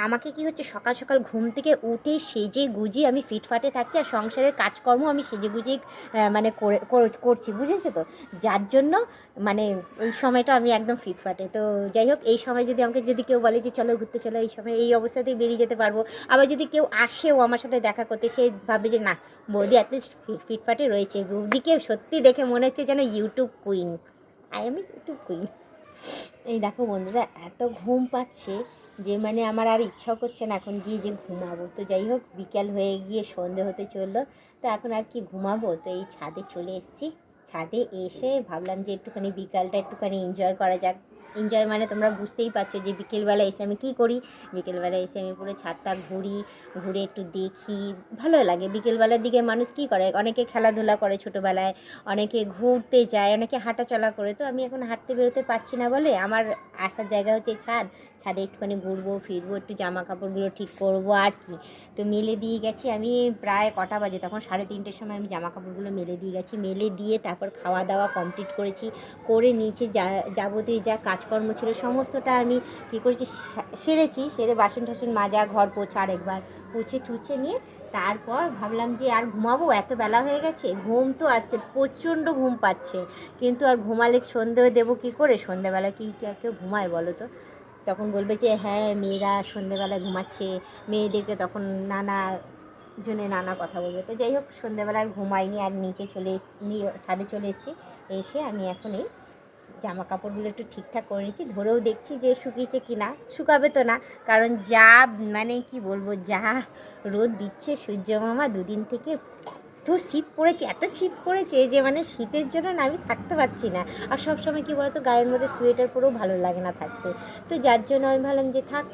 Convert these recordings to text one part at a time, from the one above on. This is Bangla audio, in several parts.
আমাকে কি হচ্ছে, সকাল সকাল ঘুম থেকে উঠে সেজে গুজে আমি ফিটফাটে থাকছি, আর সংসারের কাজকর্ম আমি সেজে গুজে মানে করছি, বুঝেছো তো? যার জন্য মানে এই সময়টা আমি একদম ফিটফাটে। তো যাই হোক, এই সময় যদি আমাকে যদি কেউ বলে যে চলো ঘুরতে চলো, এই সময় এই অবস্থাতেই বেরিয়ে যেতে পারবো। আবার যদি কেউ আসেও আমার সাথে দেখা করতে, সে ভাবে যে না, বৌদি অ্যাটলিস্ট ফিটফাটে রয়েছে। বৌদিকে সত্যি দেখে মনে হচ্ছে যেন YouTube queen. I am YouTube queen. এই দেখো বন্ধুরা, এত ঘুম পাচ্ছে যে মানে আমার আর ইচ্ছাও করছে না এখন গিয়ে যে ঘুমাবো। তো যাই হোক, বিকেল হয়ে গিয়ে সন্ধে হতে চললো, তো এখন আর কি ঘুমাবো। তো এই ছাদে চলে এসেছি। ছাদে এসে ভাবলাম যে একটুখানি বিকালটা একটুখানি এনজয় করা যাক। এনজয় মানে তোমরা বুঝতেই পারছো যে বিকেলবেলা এসে আমি কী করি। বিকেলবেলা এসে আমি পুরো ছাদটা ঘুরি, ঘুরে একটু দেখি, ভালো লাগে। বিকেলবেলার দিকে মানুষ কী করে, অনেকে খেলাধুলা করে ছোটোবেলায়, অনেকে ঘুরতে যায়, অনেকে হাঁটাচলা করে। তো আমি এখন হাঁটতে বেরোতে পারছি না বলে আমার আসার জায়গা হচ্ছে ছাদ। ছাদে একটুখানি ঘুরবো ফিরবো, একটু জামা কাপড়গুলো ঠিক করবো আর কি। তো মেলে দিয়ে গেছি আমি, প্রায় কটা বাজে তখন 3:30-র সময় আমি জামা কাপড়গুলো মেলে দিয়ে গেছি। মেলে দিয়ে তারপর খাওয়া দাওয়া কমপ্লিট করেছি। করে নিচে যাবতীয় যা কাজকর্ম ছিল সমস্তটা আমি কী করেছি, সেরেছি। সেরে বাসন টাসন মাজা, ঘর পোছা, আরেকবার পুছে টুছে নিয়ে তারপর ভাবলাম যে আর ঘুমাবো, এত বেলা হয়ে গেছে। ঘুম তো আসছে, প্রচণ্ড ঘুম পাচ্ছে, কিন্তু আর ঘুমালে সন্ধে দেবো কী করে? সন্ধেবেলা কি আর কেউ ঘুমায় বলো তো? তখন বলবে যে হ্যাঁ, মেয়েরা সন্ধেবেলায় ঘুমাচ্ছে, মেয়েদেরকে তখন নানা জনে নানা কথা বলবে। তো যাই হোক, সন্ধেবেলা আর ঘুমাইনি, আর নিচে ছাদে চলে এসেছি। এসে আমি এখন এই জামা কাপড়গুলো একটু ঠিকঠাক করে নিচ্ছি, ধরেও দেখছি যে শুকিয়েছে কি না। শুকাবে তো না, কারণ যা মানে কি বলবো, যা রোদ দিচ্ছে সূর্য মামা দুদিন থেকে। এত শীত পড়েছে, এত শীত পড়েছে যে মানে শীতের জন্য না আমি থাকতে পারছি না। আর সব সময় কী বলতো, গায়ের মধ্যে সোয়েটার পরেও ভালো লাগে না থাকতে। তো যার জন্য আমি ভাবলাম যে থাক,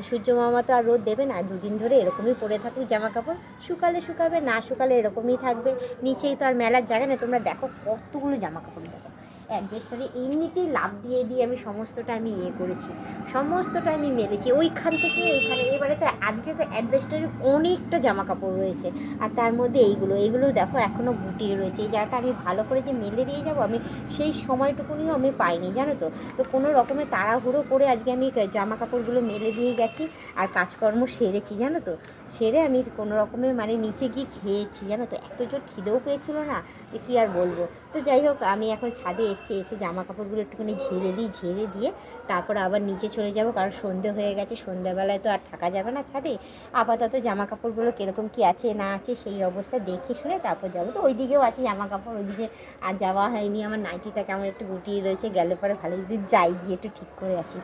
সূর্য মামা তো আর রোদ দেবে না, দুদিন ধরে এরকমই পরে থাকুক জামা কাপড়। শুকালে শুকাবে, না শুকালে এরকমই থাকবে। নিচেই তো আর মেলার জায়গা না, তোমরা দেখো কতগুলো জামা কাপড় দেখো। অ্যাডভেস্টারে এমনিতেই লাভ দিয়ে দিয়ে আমি সমস্তটা আমি করেছি, সমস্তটা আমি মেলেছি ওইখান থেকে এইখানে। এবারে তো আজকে তো অ্যাডভেস্টারে অনেকটা জামা কাপড় রয়েছে, আর তার মধ্যে এইগুলো দেখো এখনও গুটিয়ে রয়েছে। এই জায়গাটা আমি ভালো করে যে মেলে দিয়ে যাবো, আমি সেই সময়টুকুনিও আমি পাইনি, জানো তো। তো কোনো রকমের তাড়াহুড়ো করে আজকে আমি জামা কাপড়গুলো মেলে দিয়ে গেছি, আর কাজকর্ম সেরেছি, জানো তো। সেরে আমি কোনো রকমের মানে নিচে গিয়ে খেয়েছি, জানো তো। এত জোর খিদেও পেয়েছিল না যে কী আর বলবো। তো যাই হোক, আমি এখন ছাদে এসে জামা কাপড়গুলো একটুখানি ঝেড়ে দিয়ে তারপর আবার নিচে চলে যাব, কারণ সন্ধে হয়ে গেছে। সন্ধ্যাবেলায় তো আর থাকা যাবে না ছাদে। আপাতত জামা কাপড়গুলো কীরকম কী আছে না আছে সেই অবস্থা দেখে শুনে তারপর যাবো। তো ওই দিকেও আছে জামা কাপড়, ওইদিকে আর যাওয়া হয়নি। আমার নাইটিটা কেমন একটু গুটিয়ে রয়েছে, গেলে পরে ভালো যদি যাই গিয়ে একটু ঠিক করে আসি।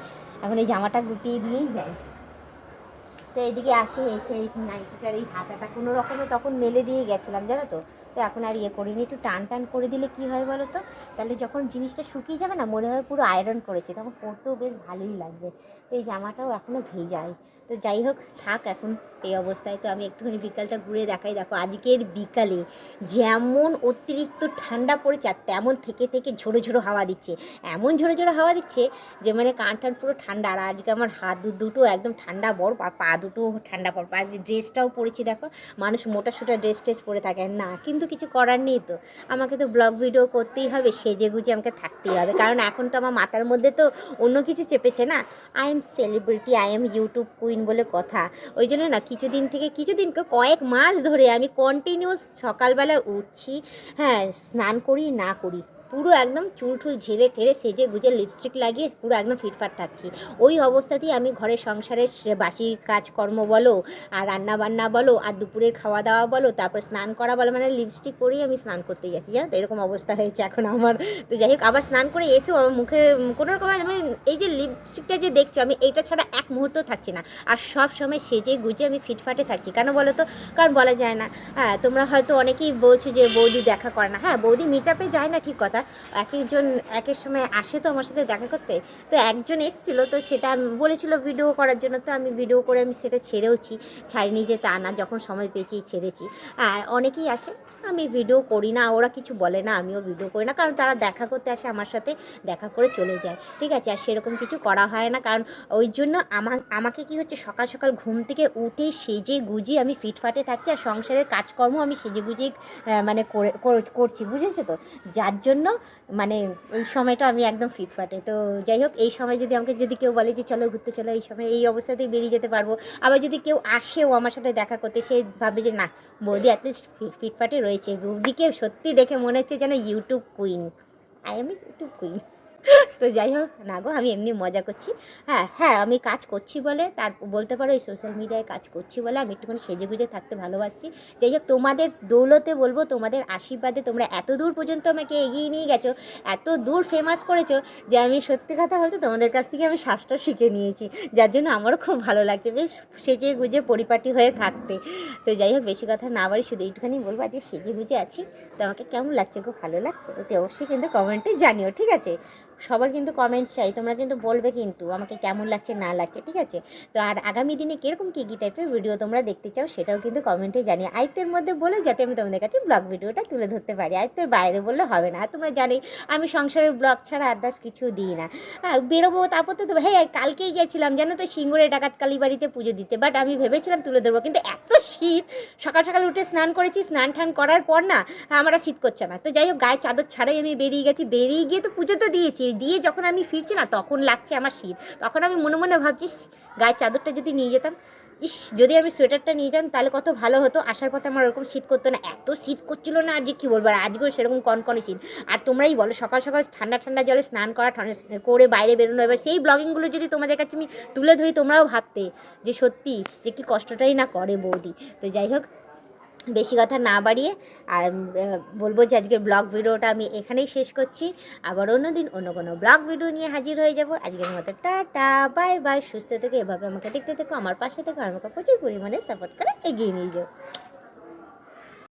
এখন এই জামাটা গুটিয়ে দিয়েই যাই। তো এদিকে এসে এই নাইটিটার এই হাতাটা কোনো রকমে তখন মেলে দিয়ে গেছিলাম, জানো তো। তো এখন আর করিনি। একটু টান করে দিলে কি হয় বলো তো, তাহলে যখন জিনিসটা শুকিয়ে যাবে না, মনে হয় পুরো আয়রন করেছে, তখন পরতেও বেশ ভালোই লাগবে। তো এই জামাটাও এখনও ভেজায়। তো যাই হোক, থাক এখন এই অবস্থায়। তো আমি একটুখানি বিকালটা ঘুরে দেখাই। দেখো আজকের বিকালে যেমন অতিরিক্ত ঠান্ডা পড়েছে, আর তেমন থেকে থেকে ঝোড়ো ঝোড়ো হাওয়া দিচ্ছে। এমন ঝোড়ো ঝোড়ো হাওয়া দিচ্ছে যে মানে কান টান পুরো ঠান্ডা। আর আজকে আমার হাত দুটো একদম ঠান্ডা বরফ, আর পা দুটো ঠান্ডা বরফ। আর ড্রেসটাও পরেছি দেখো, মানুষ মোটা সোটা ড্রেস পরে থাকে না, কিন্তু কিছু করার নেই। তো আমাকে তো ব্লগ ভিডিও করতেই হবে, সেজে গুজে আমাকে থাকতেই হবে, কারণ এখন তো আমার মাথার মধ্যে তো অন্য কিছু চেপেছে না। I am celebrity, I am YouTube queen বলে কথা। ওই জন্য না কিছুদিন কয়েক মাস ধরে আমি কন্টিনিউস সকালবেলা উঠছি, হ্যাঁ, স্নান করি না করি, পুরো একদম চুল টুল ঝেড়ে ঠেড়ে সেজে গুজে লিপস্টিক লাগিয়ে পুরো একদম ফিটফাট থাকছি। ওই অবস্থাতেই আমি ঘরের সংসারের বাসি কাজকর্ম বলো, আর রান্না বান্না বলো, আর দুপুরের খাওয়া দাওয়া বলো, তারপর স্নান করা বলো, মানে লিপস্টিক পরেই আমি স্নান করতে যাচ্ছি, জানো তো। এরকম অবস্থা হয়েছে এখন আমার। তো যাই হোক, আবার স্নান করে এসেও আমার মুখে কোনো রকম আমি এই যে লিপস্টিকটা যে দেখছো, আমি এইটা ছাড়া এক মুহূর্ত থাকছি না। আর সব সময় সেজে গুজে আমি ফিটফাটে থাকছি, কেন বলো তো? কারণ বলা যায় না। হ্যাঁ, তোমরা হয়তো অনেকেই বলছো যে বৌদি দেখা করে না। হ্যাঁ, বৌদি মিট আপে যায় না, ঠিক কথা। একজন একের সময় আসে তো আমার সাথে দেখা করতে। তো একজন এসেছিল, তো সেটা বলেছিল ভিডিও করার জন্য। তো আমি ভিডিও করে আমি সেটা ছেড়েওছি, ছাড়িনি যে তা না, যখন সময় পেয়েছি ছেড়েছি। আর অনেকেই আসে, আমি ভিডিও করি না, ওরা কিছু বলে না, আমিও ভিডিও করি না, কারণ তারা দেখা করতে আসে আমার সাথে, দেখা করে চলে যায়, ঠিক আছে। আর সেরকম কিছু করা হয় না, কারণ ওই জন্য আমাকে কি হচ্ছে, সকাল সকাল ঘুম থেকে উঠে সেজে গুজিয়ে আমি ফিটফাটে থাকছি, আর সংসারের কাজকর্ম আমি সেজে গুজিয়ে মানে করছি, বুঝেছো তো। যার জন্য মানে এই সময়টা আমি একদম ফিটফাটে। তো যাই হোক, এই সময় যদি আমাকে যদি কেউ বলে যে চলো ঘুরতে চলো, এই সময় এই অবস্থাতেই বেরিয়ে যেতে পারবো। আবার যদি কেউ আসেও আমার সাথে দেখা করতে, সে ভাবে যে না, বৌদি অ্যাটলিস্ট ফিটফাটে রয়েছে, বৌদিকে সত্যি দেখে মনে হচ্ছে যেন YouTube queen. I am YouTube queen. তো যাই হোক না গো, আমি এমনি মজা করছি। হ্যাঁ হ্যাঁ, আমি কাজ করছি বলে, তার বলতে পারো এই সোশ্যাল মিডিয়ায় কাজ করছি বলে আমি একটুখানি সেজে গুজে থাকতে ভালোবাসি। যাই হোক, তোমাদের দৌলতে বলবো, তোমাদের আশীর্বাদে তোমরা এত দূর পর্যন্ত আমাকে এগিয়ে নিয়ে গেছো, এত দূর ফেমাস করেছো, যে আমি সত্যি কথা বলতে তোমাদের কাছ থেকে আমি শ্বাসটা শিখে নিয়েছি, যার জন্য আমারও খুব ভালো লাগছে বেশ সেজে গুজে পরিপাটি হয়ে থাকতে। তো যাই হোক, বেশি কথা না বাড়ি, শুধু এইটুখানি বলবো আজকে সেজে গুজে আছি, তো আমাকে কেমন লাগছে, খুব ভালো লাগছে, ওতে অবশ্যই কিন্তু কমেন্টে জানিও, ঠিক আছে। সবার কিন্তু কমেন্ট চাই, তোমরা কিন্তু বলবে কিন্তু আমাকে কেমন লাগছে না লাগছে, ঠিক আছে। তো আর আগামী দিনে কীরকম কী কী টাইপের ভিডিও তোমরা দেখতে চাও সেটাও কিন্তু কমেন্টে জানিয়ে, আয়ত্তের মধ্যে বলে, যাতে আমি তোমাদের কাছে ব্লগ ভিডিওটা তুলে ধরতে পারি। আয়ত্তের বাইরে বললে হবে না, আর তোমরা জানি আমি সংসারের ব্লগ ছাড়া আদার্স কিছু দিই না। হ্যাঁ, বেরোবো তারপর তো হ্যাঁ, কালকেই গেছিলাম জানো তো সিঙ্গুরে ডাকাত কালী বাড়িতে পুজো দিতে, বাট আমি ভেবেছিলাম তুলে ধরবো, কিন্তু এত শীত, সকাল সকাল উঠে স্নান করেছি, স্নান টান করার পর না আমার আর শীত করছে না। তো যাই হোক, গায়ে চাদর ছাড়াই আমি বেরিয়ে গেছি, বেরিয়ে গিয়ে তো পুজো তো দিয়েছি, দিয়ে যখন আমি ফিরছি না তখন লাগছে আমার শীত। তখন আমি মনে মনে ভাবছি গায়ের চাদরটা যদি নিয়ে যেতাম, ইস যদি আমি সোয়েটারটা নিয়ে যেতাম তাহলে কত ভালো হতো, আসার পথে আমার ওরকম শীত করতো না, এত শীত করছিল না আজকে কী বলবো। আর আজকেও সেরকম কনকনে শীত। আর তোমরাই বলো, সকাল সকাল ঠান্ডা ঠান্ডা জলে স্নান করা, করে বাইরে বেরোনো, এবার সেই ব্লগিংগুলো যদি তোমাদের কাছে আমি তুলে ধরি, তোমরাও ভাবতে যে সত্যি যে কী কষ্টটাই না করে বৌদি। তো যাই হোক, বেশি কথা না বাড়িয়ে আর বলবো যে আজকের ব্লগ ভিডিওটা আমি এখানেই শেষ করছি। আবার অন্যদিন অন্য কোনো ব্লগ ভিডিও নিয়ে হাজির হয়ে যাব। আজকের মতো টাটা, বাই বাই, সুস্থ থেকে এভাবে আমাকে দেখতে থেকো, আমার পাশে থেকো, আর আমাকে প্রচুর পরিমাণে সাপোর্ট করে এগিয়ে নিয়ে যাও।